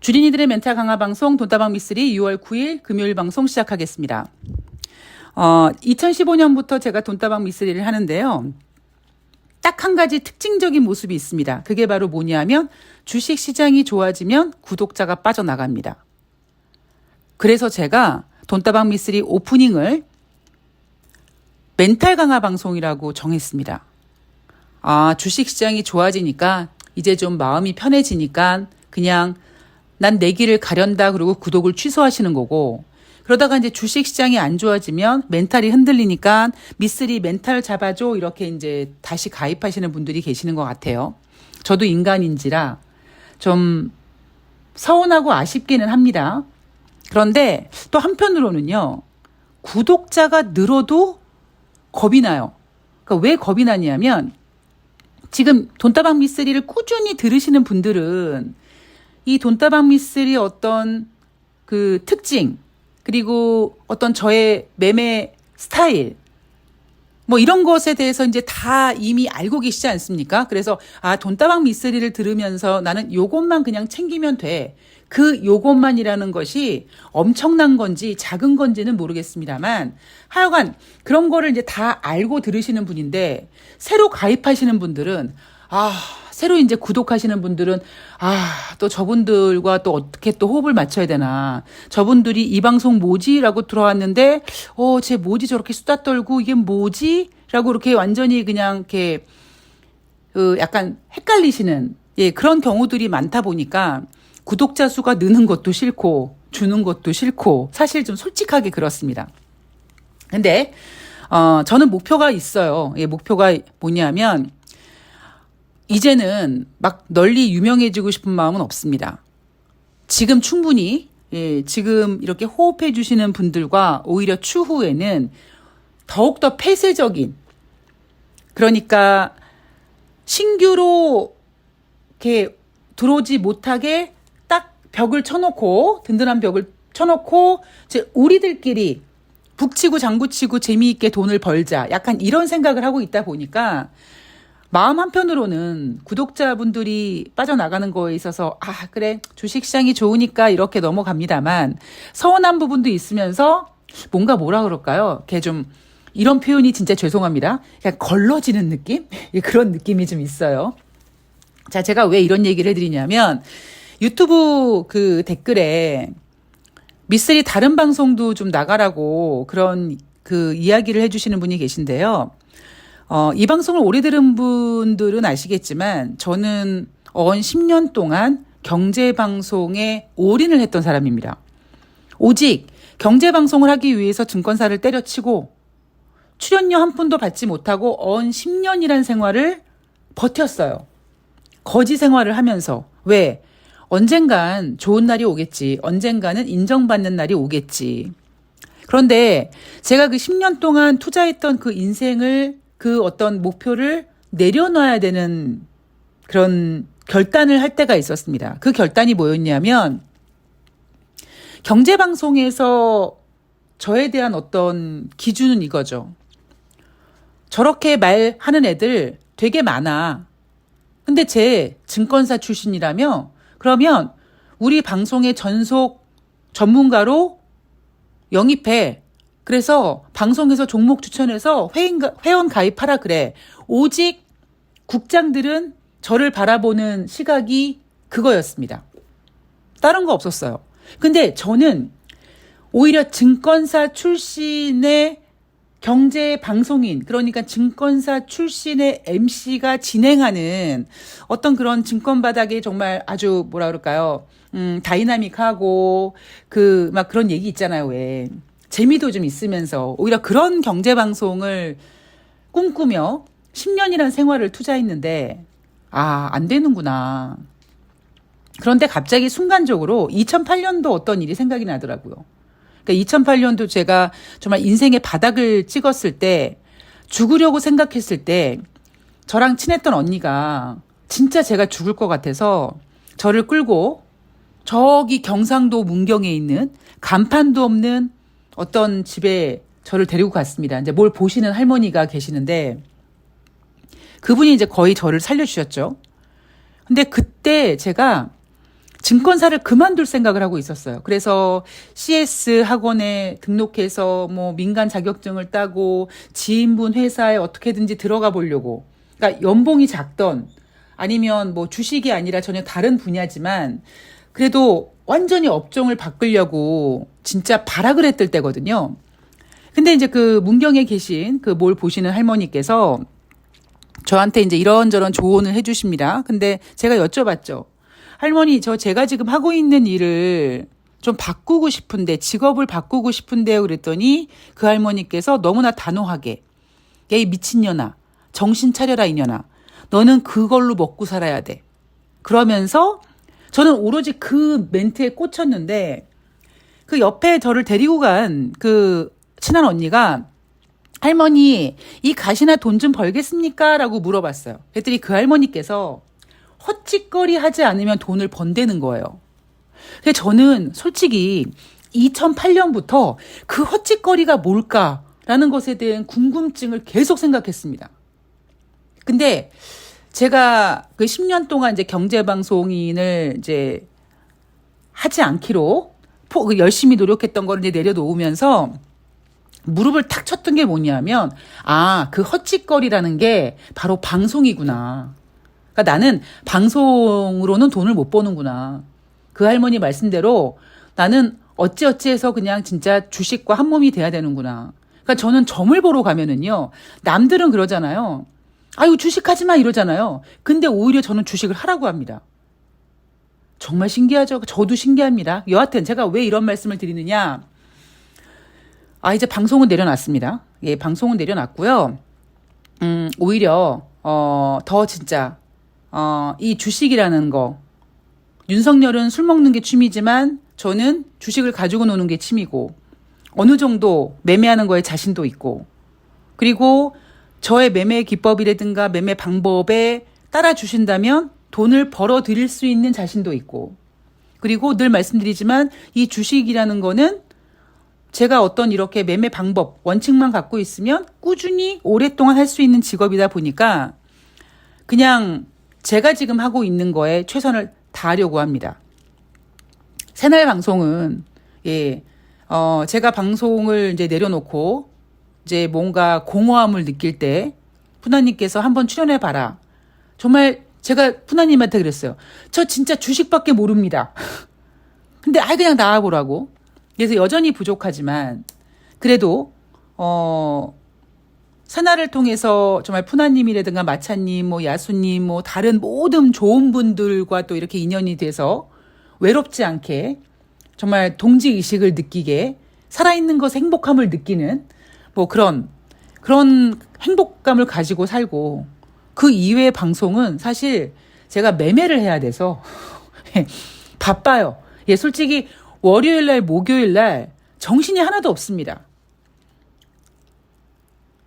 주린이들의 멘탈 강화 방송 돈다방 미쓰리 6월 9일 금요일 방송 시작하겠습니다. 2015년부터 제가 돈다방 미쓰리를 하는데요. 딱 한 가지 특징적인 모습이 있습니다. 그게 바로 뭐냐면 주식 시장이 좋아지면 구독자가 빠져나갑니다. 그래서 제가 돈다방 미쓰리 오프닝을 멘탈 강화 방송이라고 정했습니다. 주식 시장이 좋아지니까 이제 좀 마음이 편해지니까 그냥 난 내 길을 가련다 그러고 구독을 취소하시는 거고, 그러다가 이제 주식 시장이 안 좋아지면 멘탈이 흔들리니까 미쓰리 멘탈 잡아줘 이렇게 이제 다시 가입하시는 분들이 계시는 것 같아요. 저도 인간인지라 좀 서운하고 아쉽기는 합니다. 그런데 또 한편으로는요, 구독자가 늘어도 겁이 나요. 그러니까 왜 겁이 나냐면 지금 돈다방 미쓰리를 꾸준히 들으시는 분들은 이 돈다방 미쓰리 어떤 그 특징, 그리고 어떤 저의 매매 스타일, 뭐 이런 것에 대해서 이제 다 이미 알고 계시지 않습니까? 그래서 돈다방 미쓰리를 들으면서 나는 요것만 그냥 챙기면 돼. 그 요것만이라는 것이 엄청난 건지 작은 건지는 모르겠습니다만 하여간 그런 거를 이제 다 알고 들으시는 분인데, 새로 가입하시는 분들은 새로 이제 구독하시는 분들은 또 저분들과 또 어떻게 또 호흡을 맞춰야 되나. 저분들이 이 방송 뭐지? 라고 들어왔는데, 쟤 뭐지? 저렇게 수다 떨고 이게 뭐지? 라고 이렇게 완전히 그냥 이렇게, 약간 헷갈리시는, 그런 경우들이 많다 보니까 구독자 수가 느는 것도 싫고, 주는 것도 싫고, 사실 좀 솔직하게 그렇습니다. 근데, 저는 목표가 있어요. 목표가 뭐냐면, 이제는 막 널리 유명해지고 싶은 마음은 없습니다. 지금 충분히, 지금 이렇게 호흡해 주시는 분들과 오히려 추후에는 더욱더 폐쇄적인, 그러니까 신규로 이렇게 들어오지 못하게 딱 벽을 쳐놓고, 든든한 벽을 쳐놓고, 우리들끼리 북치고 장구치고 재미있게 돈을 벌자. 약간 이런 생각을 하고 있다 보니까 마음 한편으로는 구독자분들이 빠져나가는 거에 있어서 그래 주식시장이 좋으니까 이렇게 넘어갑니다만 서운한 부분도 있으면서 뭔가 뭐라 그럴까요? 이렇게 좀 이런 표현이 진짜 죄송합니다. 그냥 걸러지는 느낌? 그런 느낌이 좀 있어요. 자, 제가 왜 이런 얘기를 해드리냐면 유튜브 그 댓글에 미쓰리 다른 방송도 좀 나가라고 그런 그 이야기를 해주시는 분이 계신데요. 이 방송을 오래 들은 분들은 아시겠지만 저는 10년 동안 경제방송에 올인을 했던 사람입니다. 오직 경제방송을 하기 위해서 증권사를 때려치고 출연료 한 푼도 받지 못하고 10년이란 생활을 버텼어요. 거지 생활을 하면서. 왜? 언젠간 좋은 날이 오겠지. 언젠가는 인정받는 날이 오겠지. 그런데 제가 그 10년 동안 투자했던 그 인생을, 그 어떤 목표를 내려놔야 되는 그런 결단을 할 때가 있었습니다. 그 결단이 뭐였냐면 경제방송에서 저에 대한 어떤 기준은 이거죠. 저렇게 말하는 애들 되게 많아. 근데 쟤 증권사 출신이라며? 그러면 우리 방송의 전속 전문가로 영입해. 그래서 방송에서 종목 추천해서 회원 가입하라 그래. 오직 국장들은 저를 바라보는 시각이 그거였습니다. 다른 거 없었어요. 근데 저는 오히려 증권사 출신의 경제 방송인, 그러니까 증권사 출신의 MC가 진행하는 어떤 그런 증권 바닥에 정말 아주 뭐라 그럴까요? 다이나믹하고 막 그런 얘기 있잖아요. 왜? 재미도 좀 있으면서 오히려 그런 경제 방송을 꿈꾸며 10년이란 생활을 투자했는데 안 되는구나. 그런데 갑자기 순간적으로 2008년도 어떤 일이 생각이 나더라고요. 그러니까 2008년도 제가 정말 인생의 바닥을 찍었을 때, 죽으려고 생각했을 때 저랑 친했던 언니가 진짜 제가 죽을 것 같아서 저를 끌고 저기 경상도 문경에 있는 간판도 없는 어떤 집에 저를 데리고 갔습니다. 이제 뭘 보시는 할머니가 계시는데 그분이 이제 거의 저를 살려주셨죠. 근데 그때 제가 증권사를 그만둘 생각을 하고 있었어요. 그래서 CS 학원에 등록해서 뭐 민간 자격증을 따고 지인분 회사에 어떻게든지 들어가 보려고. 그러니까 연봉이 작던 아니면 뭐 주식이 아니라 전혀 다른 분야지만 그래도 완전히 업종을 바꾸려고 진짜 발악을 했을 때거든요. 근데 이제 그 문경에 계신 그 뭘 보시는 할머니께서 저한테 이제 이런저런 조언을 해주십니다. 근데 제가 여쭤봤죠. 할머니, 제가 지금 하고 있는 일을 좀 바꾸고 싶은데, 직업을 바꾸고 싶은데요. 그랬더니 그 할머니께서 너무나 단호하게, 야, 이 미친년아, 정신 차려라, 이년아. 너는 그걸로 먹고 살아야 돼. 그러면서 저는 오로지 그 멘트에 꽂혔는데, 그 옆에 저를 데리고 간 그 친한 언니가 할머니, 이 가시나 돈 좀 벌겠습니까? 라고 물어봤어요. 그랬더니 그 할머니께서 헛짓거리 하지 않으면 돈을 번다는 거예요. 근데 저는 솔직히 2008년부터 그 헛짓거리가 뭘까라는 것에 대한 궁금증을 계속 생각했습니다. 근데 제가 그 10년 동안 이제 경제방송인을 이제 하지 않기로 열심히 노력했던 걸 이제 내려놓으면서 무릎을 탁 쳤던 게 뭐냐면, 그 헛짓거리라는 게 바로 방송이구나. 그러니까 나는 방송으로는 돈을 못 버는구나. 그 할머니 말씀대로 나는 어찌어찌해서 그냥 진짜 주식과 한 몸이 돼야 되는구나. 그러니까 저는 점을 보러 가면은요, 남들은 그러잖아요. 아유, 주식하지 마 이러잖아요. 근데 오히려 저는 주식을 하라고 합니다. 정말 신기하죠? 저도 신기합니다. 여하튼 제가 왜 이런 말씀을 드리느냐. 이제 방송은 내려놨습니다. 예, 방송은 내려놨고요. 오히려, 더 진짜, 이 주식이라는 거, 윤석열은 술 먹는 게 취미지만 저는 주식을 가지고 노는 게 취미고, 어느 정도 매매하는 거에 자신도 있고, 그리고 저의 매매 기법이라든가 매매 방법에 따라 주신다면 돈을 벌어 드릴 수 있는 자신도 있고, 그리고 늘 말씀드리지만 이 주식이라는 거는 제가 어떤 이렇게 매매 방법, 원칙만 갖고 있으면 꾸준히 오랫동안 할 수 있는 직업이다 보니까 그냥 제가 지금 하고 있는 거에 최선을 다하려고 합니다. 새날 방송은, 제가 방송을 이제 내려놓고 이제 뭔가 공허함을 느낄 때 푸나님께서 한번 출연해봐라. 정말 제가 푸나님한테 그랬어요. 저 진짜 주식밖에 모릅니다. 근데 그냥 나와보라고. 그래서 여전히 부족하지만 그래도 새날을 통해서 정말 푸나님이라든가 마차님, 뭐 야수님, 뭐 다른 모든 좋은 분들과 또 이렇게 인연이 돼서 외롭지 않게 정말 동지의식을 느끼게 살아있는 것에 행복함을 느끼는 뭐 그런 행복감을 가지고 살고, 그 이외의 방송은 사실 제가 매매를 해야 돼서 바빠요. 솔직히 월요일 날, 목요일 날 정신이 하나도 없습니다.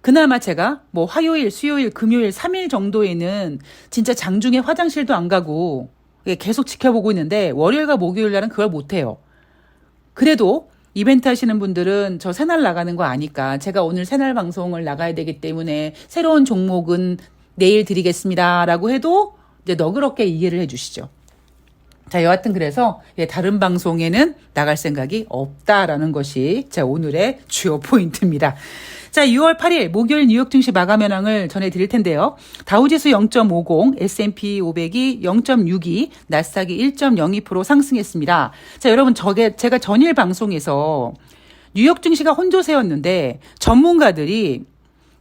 그나마 제가 뭐 화요일, 수요일, 금요일 3일 정도에는 진짜 장중에 화장실도 안 가고 계속 지켜보고 있는데 월요일과 목요일 날은 그걸 못해요. 그래도 이벤트 하시는 분들은 저 새날 나가는 거 아니까 제가 오늘 새날 방송을 나가야 되기 때문에 새로운 종목은 내일 드리겠습니다 라고 해도 이제 너그럽게 이해를 해 주시죠. 자, 여하튼 그래서 다른 방송에는 나갈 생각이 없다라는 것이 자, 오늘의 주요 포인트입니다. 자, 6월 8일 목요일 뉴욕 증시 마감 현황을 전해드릴 텐데요. 다우지수 0.50, S&P 500이 0.62, 나스닥이 1.02% 상승했습니다. 자, 여러분 제가 전일 방송에서 뉴욕 증시가 혼조세였는데 전문가들이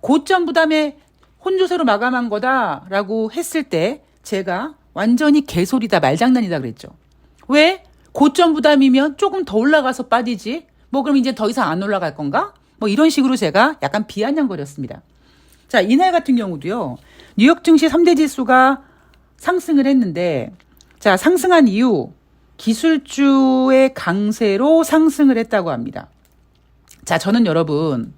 고점 부담에 혼조세로 마감한 거다라고 했을 때 제가 완전히 개소리다, 말장난이다 그랬죠. 왜? 고점 부담이면 조금 더 올라가서 빠지지? 뭐 그럼 이제 더 이상 안 올라갈 건가? 뭐 이런 식으로 제가 약간 비아냥거렸습니다. 자, 이날 같은 경우도요. 뉴욕 증시 3대 지수가 상승을 했는데, 자, 상승한 이유 기술주의 강세로 상승을 했다고 합니다. 자, 저는 여러분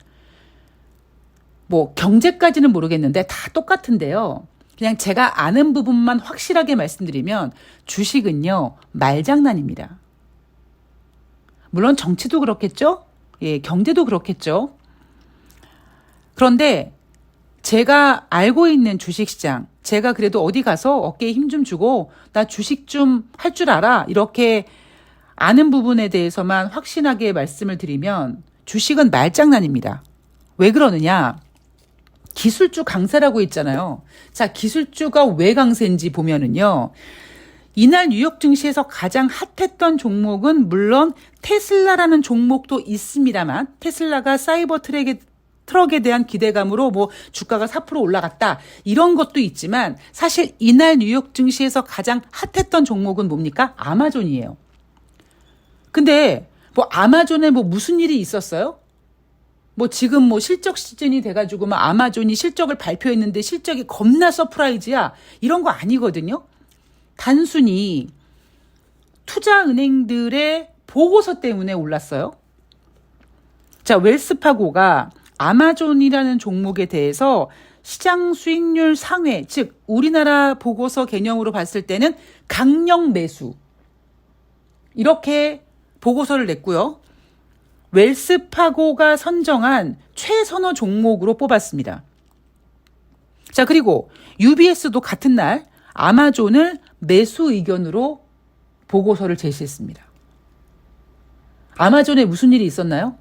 뭐 경제까지는 모르겠는데 다 똑같은데요. 그냥 제가 아는 부분만 확실하게 말씀드리면 주식은요, 말장난입니다. 물론 정치도 그렇겠죠? 예, 경제도 그렇겠죠? 그런데 제가 알고 있는 주식시장, 제가 그래도 어디 가서 어깨에 힘 좀 주고 나 주식 좀 할 줄 알아. 이렇게 아는 부분에 대해서만 확신하게 말씀을 드리면 주식은 말장난입니다. 왜 그러느냐? 기술주 강세라고 있잖아요. 자, 기술주가 왜 강세인지 보면은요. 이날 뉴욕 증시에서 가장 핫했던 종목은 물론 테슬라라는 종목도 있습니다만 테슬라가 사이버 트럭에 대한 기대감으로 뭐 주가가 4% 올라갔다 이런 것도 있지만 사실 이날 뉴욕 증시에서 가장 핫했던 종목은 뭡니까? 아마존이에요. 근데 뭐 아마존에 뭐 무슨 일이 있었어요? 뭐 지금 뭐 실적 시즌이 돼가지고 막 아마존이 실적을 발표했는데 실적이 겁나 서프라이즈야 이런 거 아니거든요. 단순히 투자은행들의 보고서 때문에 올랐어요. 자, 웰스파고가 아마존이라는 종목에 대해서 시장 수익률 상회, 즉 우리나라 보고서 개념으로 봤을 때는 강력 매수 이렇게 보고서를 냈고요. 웰스파고가 선정한 최선호 종목으로 뽑았습니다. 자, 그리고 UBS도 같은 날 아마존을 매수 의견으로 보고서를 제시했습니다. 아마존에 무슨 일이 있었나요?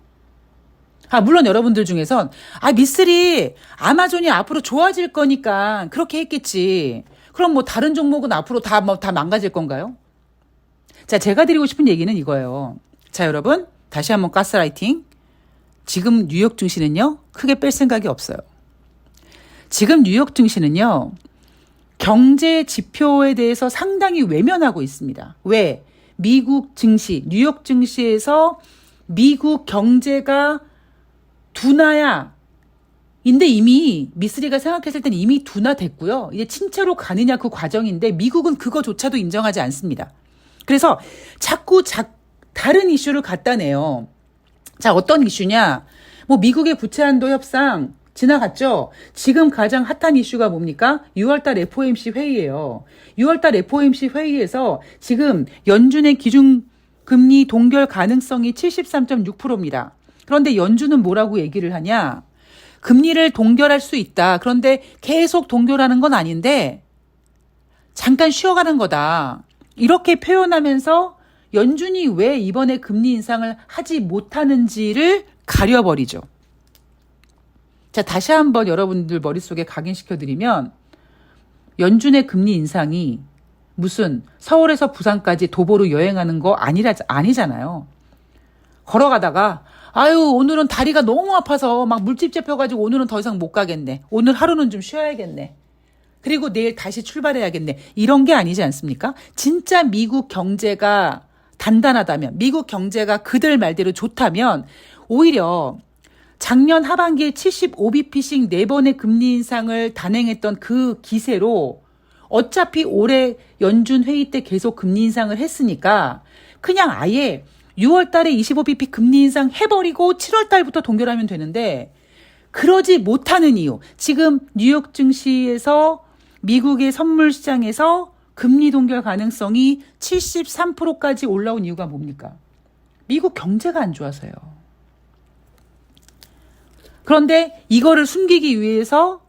물론 여러분들 중에선 미쓰리 아마존이 앞으로 좋아질 거니까 그렇게 했겠지. 그럼 뭐 다른 종목은 앞으로 다 망가질 건가요? 자, 제가 드리고 싶은 얘기는 이거예요. 자, 여러분 다시 한번 가스라이팅. 지금 뉴욕 증시는요 크게 뺄 생각이 없어요. 지금 뉴욕 증시는요 경제 지표에 대해서 상당히 외면하고 있습니다. 왜? 미국 증시, 뉴욕 증시에서 미국 경제가 둔화야. 인데 이미 미쓰리가 생각했을 땐 이미 둔화됐고요. 이제 침체로 가느냐 그 과정인데 미국은 그거조차도 인정하지 않습니다. 그래서 자꾸 다른 이슈를 갖다 내요. 자, 어떤 이슈냐? 뭐 미국의 부채 한도 협상 지나갔죠? 지금 가장 핫한 이슈가 뭡니까? 6월달 FOMC 회의예요. 6월달 FOMC 회의에서 지금 연준의 기준금리 동결 가능성이 73.6%입니다. 그런데 연준은 뭐라고 얘기를 하냐? 금리를 동결할 수 있다. 그런데 계속 동결하는 건 아닌데 잠깐 쉬어가는 거다. 이렇게 표현하면서 연준이 왜 이번에 금리 인상을 하지 못하는지를 가려버리죠. 자, 다시 한번 여러분들 머릿속에 각인시켜드리면 연준의 금리 인상이 무슨 서울에서 부산까지 도보로 여행하는 거 아니잖아요. 걸어가다가 오늘은 다리가 너무 아파서 막 물집 잡혀가지고 오늘은 더 이상 못 가겠네. 오늘 하루는 좀 쉬어야겠네. 그리고 내일 다시 출발해야겠네. 이런 게 아니지 않습니까? 진짜 미국 경제가 단단하다면, 미국 경제가 그들 말대로 좋다면 오히려 작년 하반기에 75bp씩 4번의 금리 인상을 단행했던 그 기세로 어차피 올해 연준 회의 때 계속 금리 인상을 했으니까 그냥 아예 6월 달에 25bp 금리 인상 해버리고 7월 달부터 동결하면 되는데 그러지 못하는 이유. 지금 뉴욕 증시에서 미국의 선물 시장에서 금리 동결 가능성이 73%까지 올라온 이유가 뭡니까? 미국 경제가 안 좋아서요. 그런데 이거를 숨기기 위해서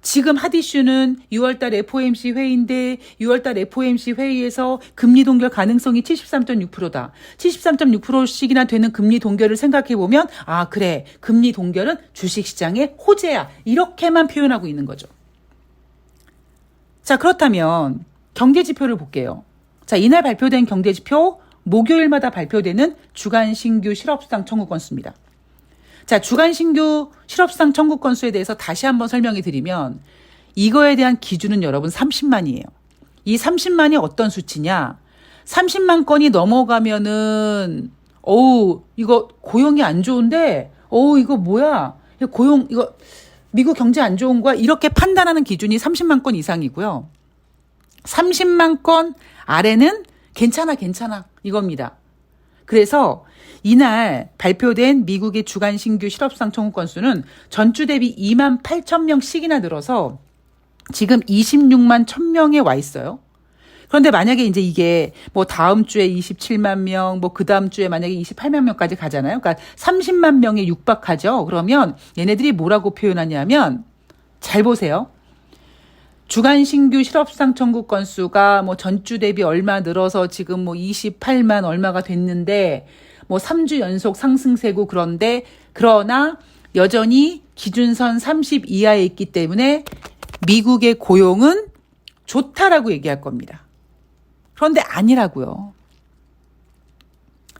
지금 핫 이슈는 6월달 FOMC 회의인데 6월달 FOMC 회의에서 금리 동결 가능성이 73.6%다. 73.6%씩이나 되는 금리 동결을 생각해보면 그래 금리 동결은 주식시장의 호재야. 이렇게만 표현하고 있는 거죠. 자, 그렇다면 경제지표를 볼게요. 자, 이날 발표된 경제지표 목요일마다 발표되는 주간 신규 실업수당 청구 건수입니다. 자, 주간 신규 실업수당 청구 건수에 대해서 다시 한번 설명해 드리면 이거에 대한 기준은 여러분 30만이에요. 이 30만이 어떤 수치냐? 30만 건이 넘어가면은 이거 고용이 안 좋은데 이거 뭐야? 이거 미국 경제 안 좋은 거야? 이렇게 판단하는 기준이 30만 건 이상이고요. 30만 건 아래는 괜찮아 이겁니다. 그래서 이날 발표된 미국의 주간 신규 실업수당 청구 건수는 전주 대비 2만 8천 명씩이나 늘어서 지금 26만 1,000명에 와 있어요. 그런데 만약에 이제 이게 뭐 다음 주에 27만 명, 뭐 그 다음 주에 만약에 28만 명까지 가잖아요. 그러니까 30만 명에 육박하죠. 그러면 얘네들이 뭐라고 표현하냐면 잘 보세요. 주간 신규 실업수당 청구 건수가 뭐 전주 대비 얼마 늘어서 지금 뭐 28만 얼마가 됐는데 뭐 3주 연속 상승세고 그러나 여전히 기준선 30 이하에 있기 때문에 미국의 고용은 좋다라고 얘기할 겁니다. 그런데 아니라고요.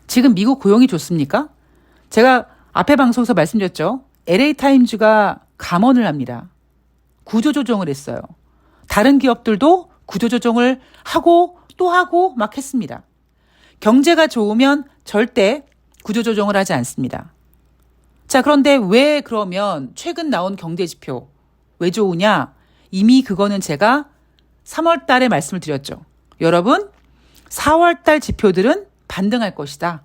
지금 미국 고용이 좋습니까? 제가 앞에 방송에서 말씀드렸죠. LA타임즈가 감언을 합니다. 구조조정을 했어요. 다른 기업들도 구조조정을 하고 또 하고 막 했습니다. 경제가 좋으면 절대 구조조정을 하지 않습니다. 자, 그런데 왜 그러면 최근 나온 경제지표 왜 좋으냐? 이미 그거는 제가 3월 달에 말씀을 드렸죠. 여러분, 4월 달 지표들은 반등할 것이다.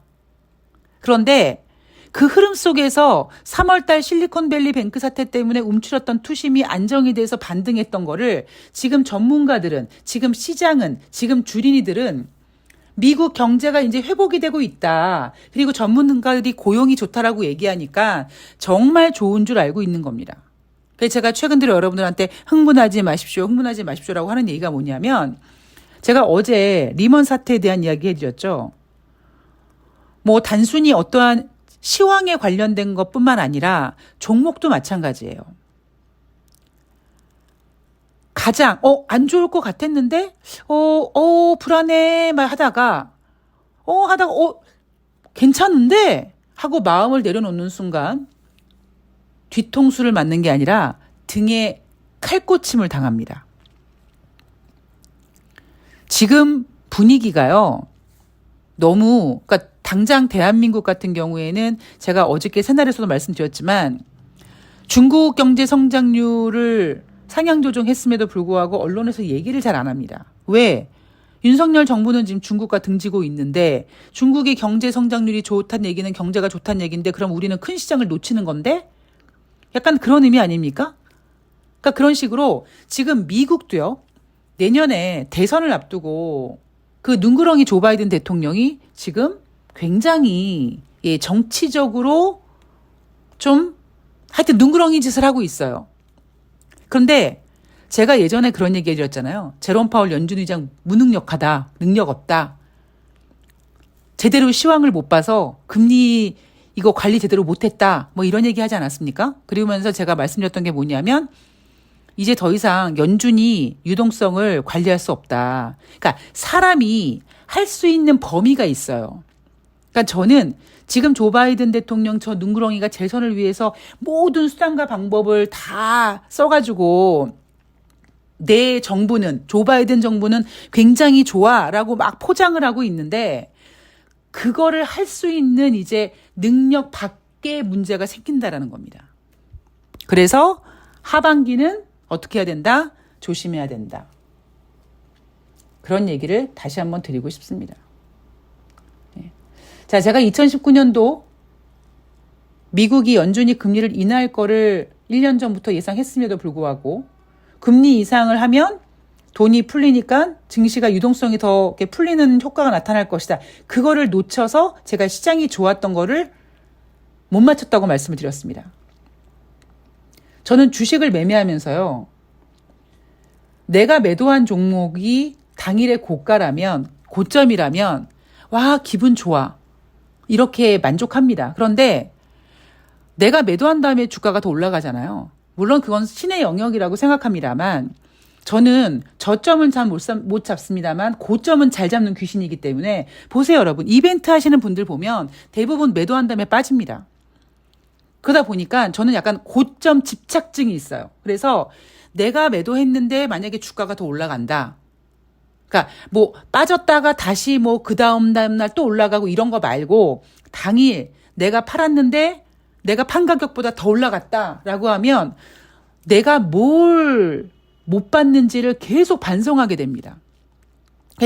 그런데 그 흐름 속에서 3월달 실리콘밸리 뱅크 사태 때문에 움츠렸던 투심이 안정이 돼서 반등했던 거를 지금 전문가들은, 지금 시장은, 지금 주린이들은 미국 경제가 이제 회복이 되고 있다. 그리고 전문가들이 고용이 좋다라고 얘기하니까 정말 좋은 줄 알고 있는 겁니다. 그래서 제가 최근 들어 여러분들한테 흥분하지 마십시오라고 하는 얘기가 뭐냐면 제가 어제 리먼 사태에 대한 이야기 해드렸죠. 뭐 단순히 어떠한 시황에 관련된 것뿐만 아니라 종목도 마찬가지예요. 가장 안 좋을 것 같았는데 불안해 막 하다가 괜찮은데 하고 마음을 내려놓는 순간 뒤통수를 맞는 게 아니라 등에 칼꽂힘을 당합니다. 지금 분위기가요. 너무 그러니까 당장 대한민국 같은 경우에는 제가 어저께 새날에서도 말씀드렸지만 중국 경제 성장률을 상향 조정했음에도 불구하고 언론에서 얘기를 잘 안 합니다. 왜? 윤석열 정부는 지금 중국과 등지고 있는데 중국의 경제 성장률이 좋다는 얘기는 경제가 좋다는 얘기인데 그럼 우리는 큰 시장을 놓치는 건데? 약간 그런 의미 아닙니까? 그러니까 그런 식으로 지금 미국도요. 내년에 대선을 앞두고 그 눈구렁이 조 바이든 대통령이 지금 굉장히 정치적으로 좀 하여튼 눈구렁이 짓을 하고 있어요. 그런데 제가 예전에 그런 얘기 해드렸잖아요. 제롬 파월 연준 의장 무능력하다. 능력 없다. 제대로 시황을 못 봐서 금리 이거 관리 제대로 못했다. 뭐 이런 얘기 하지 않았습니까? 그러면서 제가 말씀드렸던 게 뭐냐면 이제 더 이상 연준이 유동성을 관리할 수 없다. 그러니까 사람이 할 수 있는 범위가 있어요. 그러니까 저는 지금 조 바이든 대통령 저 눈구렁이가 재선을 위해서 모든 수단과 방법을 다 써가지고 내 정부는 조 바이든 정부는 굉장히 좋아라고 막 포장을 하고 있는데 그거를 할 수 있는 이제 능력 밖에 문제가 생긴다라는 겁니다. 그래서 하반기는 어떻게 해야 된다? 조심해야 된다. 그런 얘기를 다시 한번 드리고 싶습니다. 자, 제가 2019년도 미국이 연준이 금리를 인하할 거를 1년 전부터 예상했음에도 불구하고 금리 인상을 하면 돈이 풀리니까 증시가 유동성이 더 풀리는 효과가 나타날 것이다. 그거를 놓쳐서 제가 시장이 좋았던 거를 못 맞췄다고 말씀을 드렸습니다. 저는 주식을 매매하면서요. 내가 매도한 종목이 당일의 고점이라면 와, 기분 좋아. 이렇게 만족합니다. 그런데 내가 매도한 다음에 주가가 더 올라가잖아요. 물론 그건 신의 영역이라고 생각합니다만 저는 저점은 잘 못 잡습니다만 고점은 잘 잡는 귀신이기 때문에 보세요, 여러분. 이벤트 하시는 분들 보면 대부분 매도한 다음에 빠집니다. 그러다 보니까 저는 약간 고점 집착증이 있어요. 그래서 내가 매도했는데 만약에 주가가 더 올라간다. 그러니까 뭐 빠졌다가 다시 뭐 그 다음 날 또 올라가고 이런 거 말고 당일 내가 팔았는데 내가 판 가격보다 더 올라갔다라고 하면 내가 뭘 못 받는지를 계속 반성하게 됩니다.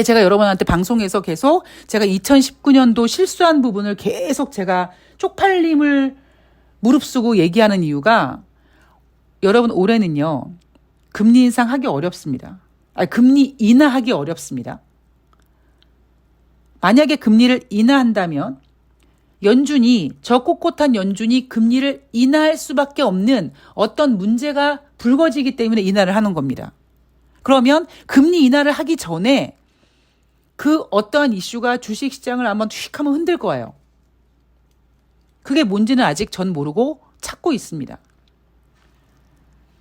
제가 여러분한테 방송에서 계속 제가 2019년도 실수한 부분을 계속 제가 쪽팔림을 무릅쓰고 얘기하는 이유가 여러분 올해는요. 금리 인상하기 어렵습니다. 금리 인하하기 어렵습니다. 만약에 금리를 인하한다면 연준이 저 꼿꼿한 연준이 금리를 인하할 수밖에 없는 어떤 문제가 불거지기 때문에 인하를 하는 겁니다. 그러면 금리 인하를 하기 전에 그 어떠한 이슈가 주식시장을 한번 휙 하면 흔들 거예요. 그게 뭔지는 아직 전 모르고 찾고 있습니다.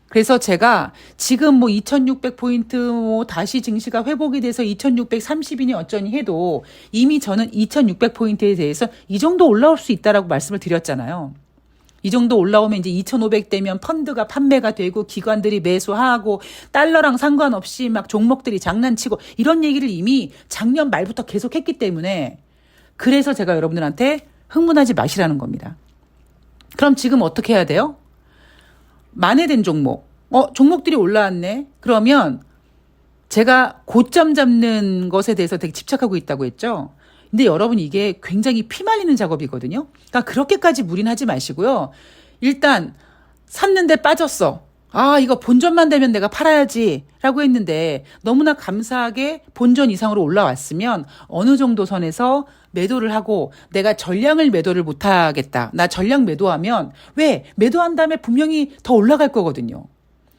그래서 제가 지금 뭐 2600포인트 뭐 다시 증시가 회복이 돼서 2630이니 어쩌니 해도 이미 저는 2600포인트에 대해서 이 정도 올라올 수 있다라고 말씀을 드렸잖아요. 이 정도 올라오면 이제 2500대면 펀드가 판매가 되고 기관들이 매수하고 달러랑 상관없이 막 종목들이 장난치고 이런 얘기를 이미 작년 말부터 계속했기 때문에 그래서 제가 여러분들한테 흥분하지 마시라는 겁니다. 그럼 지금 어떻게 해야 돼요? 만회된 종목. 종목들이 올라왔네. 그러면 제가 고점 잡는 것에 대해서 되게 집착하고 있다고 했죠. 근데 여러분 이게 굉장히 피말리는 작업이거든요. 그러니까 그렇게까지 무리하지 마시고요. 일단 샀는데 빠졌어. 이거 본전만 되면 내가 팔아야지 라고 했는데 너무나 감사하게 본전 이상으로 올라왔으면 어느 정도 선에서 매도를 하고 내가 전량을 매도를 못하겠다. 나 전량 매도하면 왜? 매도한 다음에 분명히 더 올라갈 거거든요.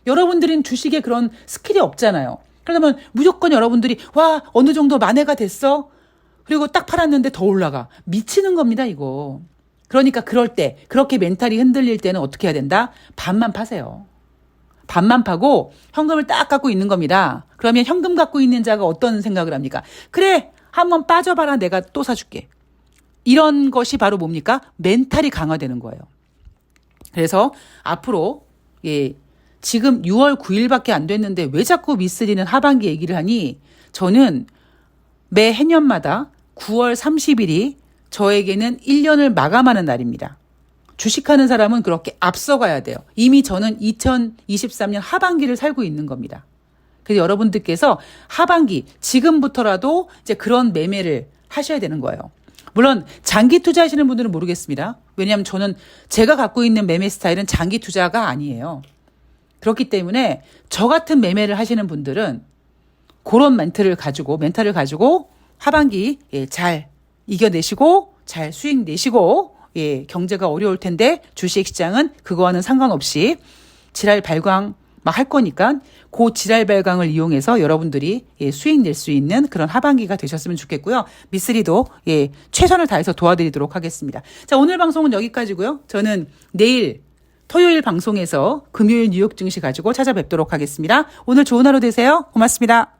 여러분들은 주식에 그런 스킬이 없잖아요. 그러면 무조건 여러분들이 와 어느 정도 만회가 됐어? 그리고 딱 팔았는데 더 올라가. 미치는 겁니다 이거. 그러니까 그럴 때 그렇게 멘탈이 흔들릴 때는 어떻게 해야 된다? 반만 파세요. 반만 파고 현금을 딱 갖고 있는 겁니다. 그러면 현금 갖고 있는 자가 어떤 생각을 합니까? 그래 한번 빠져봐라 내가 또 사줄게. 이런 것이 바로 뭡니까? 멘탈이 강화되는 거예요. 그래서 앞으로 지금 6월 9일밖에 안 됐는데 왜 자꾸 미쓰리는 하반기 얘기를 하니 저는 매 해년마다 9월 30일이 저에게는 1년을 마감하는 날입니다. 주식하는 사람은 그렇게 앞서가야 돼요. 이미 저는 2023년 하반기를 살고 있는 겁니다. 그래서 여러분들께서 하반기 지금부터라도 이제 그런 매매를 하셔야 되는 거예요. 물론 장기 투자하시는 분들은 모르겠습니다. 왜냐하면 저는 제가 갖고 있는 매매 스타일은 장기 투자가 아니에요. 그렇기 때문에 저 같은 매매를 하시는 분들은 그런 멘탈을 가지고 하반기 잘 이겨내시고 잘 수익 내시고 경제가 어려울 텐데 주식시장은 그거와는 상관없이 지랄 발광 막 할 거니까 그 지랄 발광을 이용해서 여러분들이 수익 낼 수 있는 그런 하반기가 되셨으면 좋겠고요. 미쓰리도 최선을 다해서 도와드리도록 하겠습니다. 자, 오늘 방송은 여기까지고요. 저는 내일 토요일 방송에서 금요일 뉴욕 증시 가지고 찾아뵙도록 하겠습니다. 오늘 좋은 하루 되세요. 고맙습니다.